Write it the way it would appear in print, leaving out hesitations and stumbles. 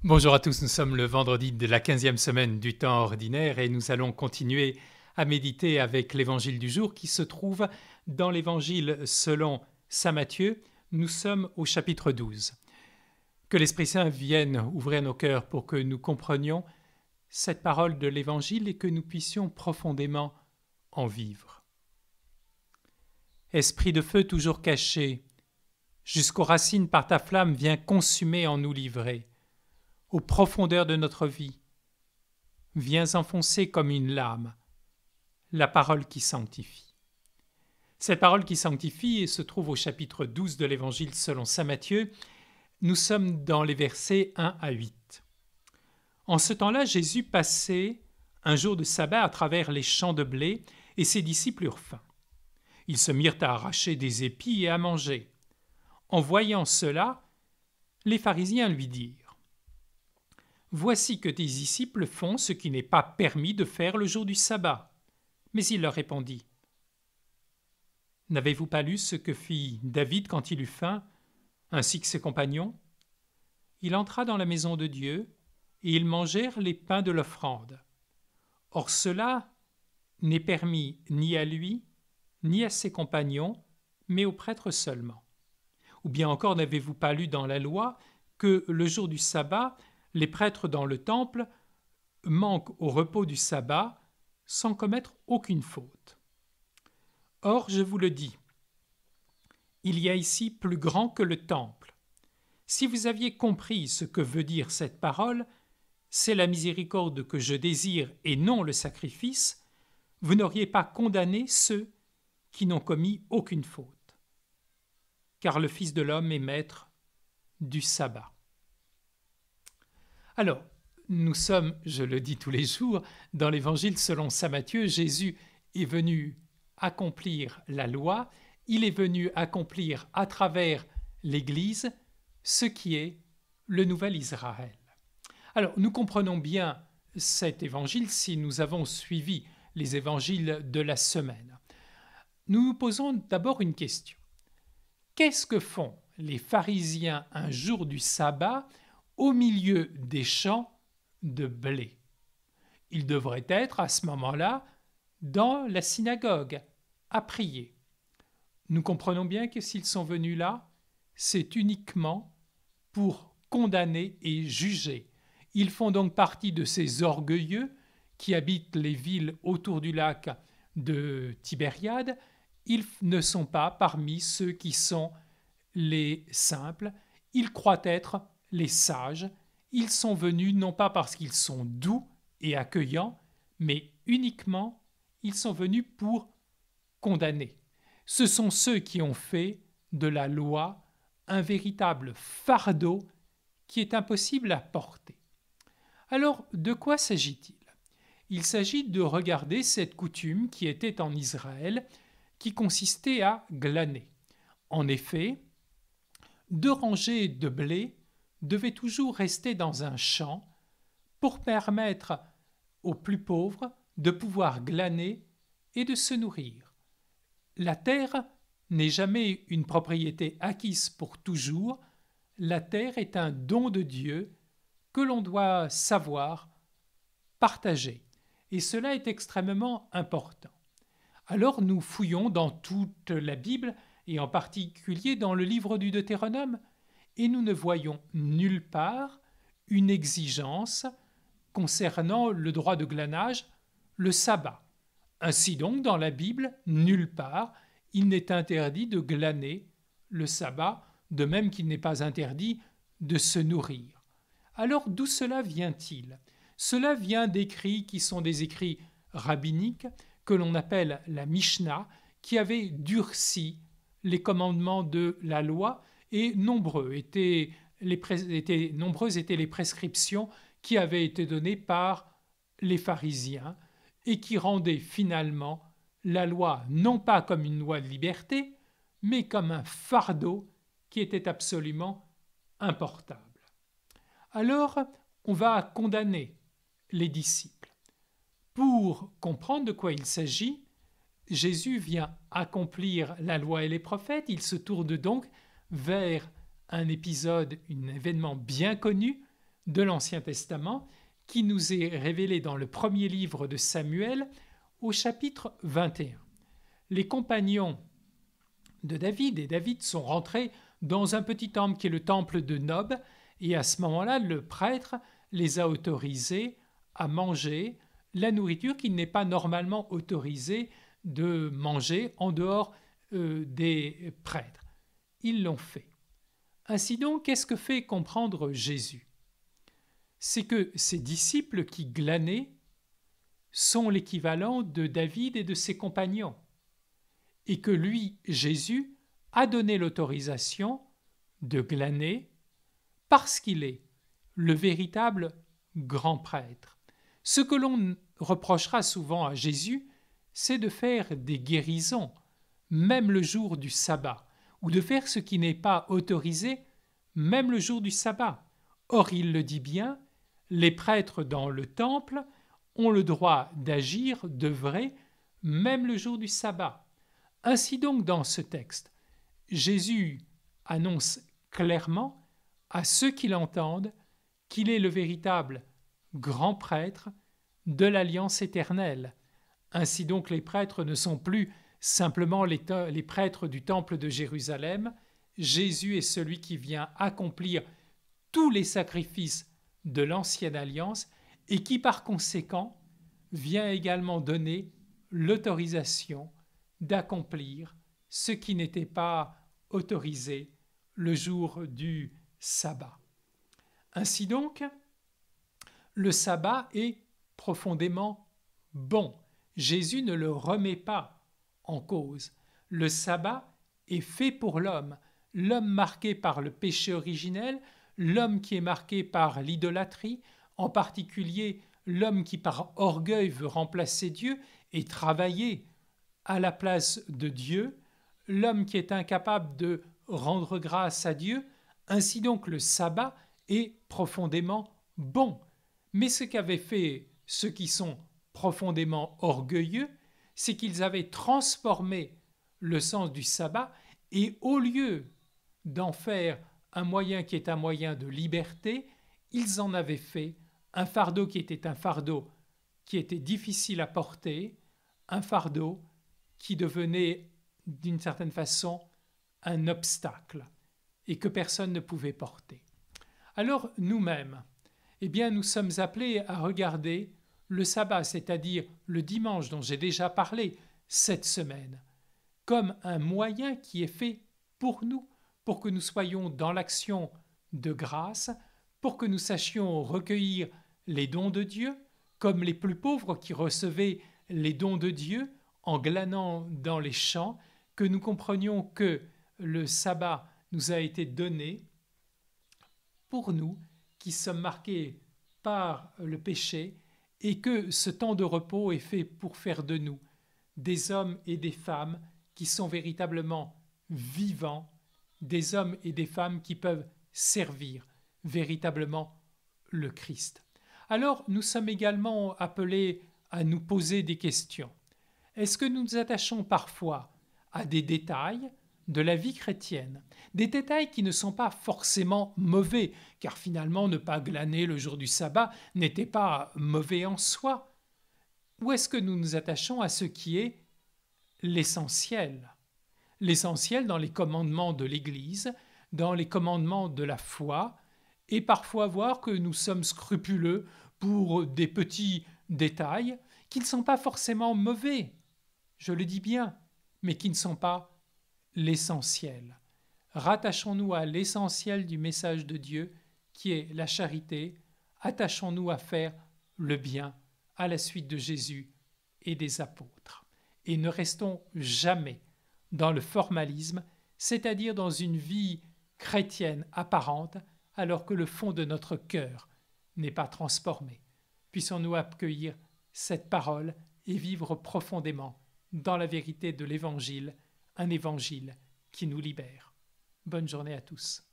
Bonjour à tous, nous sommes le vendredi de la 15e semaine du temps ordinaire et nous allons continuer à méditer avec l'évangile du jour qui se trouve dans l'évangile selon saint Matthieu. Nous sommes au chapitre 12. Que l'Esprit Saint vienne ouvrir nos cœurs pour que nous comprenions cette parole de l'évangile et que nous puissions profondément en vivre. Esprit de feu toujours caché, jusqu'aux racines par ta flamme viens consumer en nous livrer. Aux profondeurs de notre vie, viens enfoncer comme une lame la parole qui sanctifie. Cette parole qui sanctifie se trouve au chapitre 12 de l'Évangile selon saint Matthieu. Nous sommes dans les versets 1 à 8. En ce temps-là, Jésus passait un jour de sabbat à travers les champs de blé et ses disciples eurent faim. Ils se mirent à arracher des épis et à manger. En voyant cela, les pharisiens lui dirent: Voici que tes disciples font ce qui n'est pas permis de faire le jour du sabbat. Mais il leur répondit: N'avez-vous pas lu ce que fit David quand il eut faim, ainsi que ses compagnons? Il entra dans la maison de Dieu, et ils mangèrent les pains de l'offrande. Or cela n'est permis ni à lui, ni à ses compagnons, mais aux prêtres seulement. Ou bien encore, n'avez-vous pas lu dans la loi que le jour du sabbat, les prêtres dans le temple manquent au repos du sabbat sans commettre aucune faute. Or, je vous le dis, il y a ici plus grand que le temple. Si vous aviez compris ce que veut dire cette parole, c'est la miséricorde que je désire et non le sacrifice, vous n'auriez pas condamné ceux qui n'ont commis aucune faute. Car le Fils de l'homme est maître du sabbat. Alors, nous sommes, je le dis tous les jours, dans l'évangile selon saint Matthieu. Jésus est venu accomplir la loi, il est venu accomplir à travers l'Église ce qui est le nouvel Israël. Alors, nous comprenons bien cet évangile si nous avons suivi les évangiles de la semaine. Nous nous posons d'abord une question. Qu'est-ce que font les pharisiens un jour du sabbat au milieu des champs de blé? Ils devraient être à ce moment-là dans la synagogue à prier. Nous comprenons bien que s'ils sont venus là, c'est uniquement pour condamner et juger. Ils font donc partie de ces orgueilleux qui habitent les villes autour du lac de Tibériade. Ils ne sont pas parmi ceux qui sont les simples. Ils croient être les sages. Ils sont venus non pas parce qu'ils sont doux et accueillants, mais uniquement ils sont venus pour condamner. Ce sont ceux qui ont fait de la loi un véritable fardeau qui est impossible à porter. Alors, de quoi s'agit-il? Il s'agit de regarder cette coutume qui était en Israël, qui consistait à glaner. En effet, 2 rangées de blé devaient toujours rester dans un champ pour permettre aux plus pauvres de pouvoir glaner et de se nourrir. La terre n'est jamais une propriété acquise pour toujours. La terre est un don de Dieu que l'on doit savoir partager. Et cela est extrêmement important. Alors nous fouillons dans toute la Bible, et en particulier dans le livre du Deutéronome, et nous ne voyons nulle part une exigence concernant le droit de glanage, le sabbat. Ainsi donc, dans la Bible, nulle part, il n'est interdit de glaner le sabbat, de même qu'il n'est pas interdit de se nourrir. Alors d'où cela vient-il? Cela vient d'écrits qui sont des écrits rabbiniques, que l'on appelle la Mishnah, qui avait durci les commandements de la loi, et nombreuses étaient les prescriptions qui avaient été données par les pharisiens et qui rendaient finalement la loi non pas comme une loi de liberté, mais comme un fardeau qui était absolument importable. Alors, on va condamner les disciples. Pour comprendre de quoi il s'agit, Jésus vient accomplir la loi et les prophètes. Il se tourne donc vers un épisode, un événement bien connu de l'Ancien Testament qui nous est révélé dans le premier livre de Samuel au chapitre 21. Les compagnons de David et David sont rentrés dans un petit temple qui est le temple de Nob, et à ce moment-là, le prêtre les a autorisés à manger la nourriture qu'il n'est pas normalement autorisé de manger en dehors des prêtres. Ils l'ont fait. Ainsi donc, qu'est-ce que fait comprendre Jésus? C'est que ses disciples qui glanaient sont l'équivalent de David et de ses compagnons, et que lui, Jésus, a donné l'autorisation de glaner parce qu'il est le véritable grand prêtre. Ce que l'on reprochera souvent à Jésus, c'est de faire des guérisons, même le jour du sabbat, ou de faire ce qui n'est pas autorisé, même le jour du sabbat. Or, il le dit bien, les prêtres dans le temple ont le droit d'agir, d'œuvrer, même le jour du sabbat. Ainsi donc, dans ce texte, Jésus annonce clairement à ceux qui l'entendent qu'il est le véritable grand prêtre de l'alliance éternelle. Ainsi donc, les prêtres ne sont plus simplement les prêtres du temple de Jérusalem. Jésus est celui qui vient accomplir tous les sacrifices de l'ancienne alliance et qui, par conséquent, vient également donner l'autorisation d'accomplir ce qui n'était pas autorisé le jour du sabbat. Ainsi donc, le sabbat est profondément bon. Jésus ne le remet pas en cause. Le sabbat est fait pour l'homme marqué par le péché originel, l'homme qui est marqué par l'idolâtrie, en particulier l'homme qui par orgueil veut remplacer Dieu et travailler à la place de Dieu, l'homme qui est incapable de rendre grâce à Dieu. Ainsi donc le sabbat est profondément bon. Mais ce qu'avaient fait ceux qui sont profondément orgueilleux, c'est qu'ils avaient transformé le sens du sabbat et au lieu d'en faire un moyen qui est un moyen de liberté, ils en avaient fait un fardeau qui était un fardeau qui était difficile à porter, un fardeau qui devenait d'une certaine façon un obstacle et que personne ne pouvait porter. Alors nous-mêmes, eh bien, nous sommes appelés à regarder le sabbat, c'est-à-dire le dimanche dont j'ai déjà parlé cette semaine, comme un moyen qui est fait pour nous, pour que nous soyons dans l'action de grâce, pour que nous sachions recueillir les dons de Dieu, comme les plus pauvres qui recevaient les dons de Dieu en glanant dans les champs, que nous comprenions que le sabbat nous a été donné pour nous qui sommes marqués par le péché et que ce temps de repos est fait pour faire de nous des hommes et des femmes qui sont véritablement vivants, des hommes et des femmes qui peuvent servir véritablement le Christ. Alors nous sommes également appelés à nous poser des questions. Est-ce que nous nous attachons parfois à des détails de la vie chrétienne, des détails qui ne sont pas forcément mauvais, car finalement ne pas glaner le jour du sabbat n'était pas mauvais en soi, ou est-ce que nous nous attachons à ce qui est l'essentiel dans les commandements de l'Église, dans les commandements de la foi, et parfois voir que nous sommes scrupuleux pour des petits détails qui ne sont pas forcément mauvais, je le dis bien, mais qui ne sont pas l'essentiel. Rattachons-nous à l'essentiel du message de Dieu, qui est la charité. Attachons-nous à faire le bien à la suite de Jésus et des apôtres. Et ne restons jamais dans le formalisme, c'est-à-dire dans une vie chrétienne apparente, alors que le fond de notre cœur n'est pas transformé. Puissons-nous accueillir cette parole et vivre profondément dans la vérité de l'Évangile, un évangile qui nous libère. Bonne journée à tous.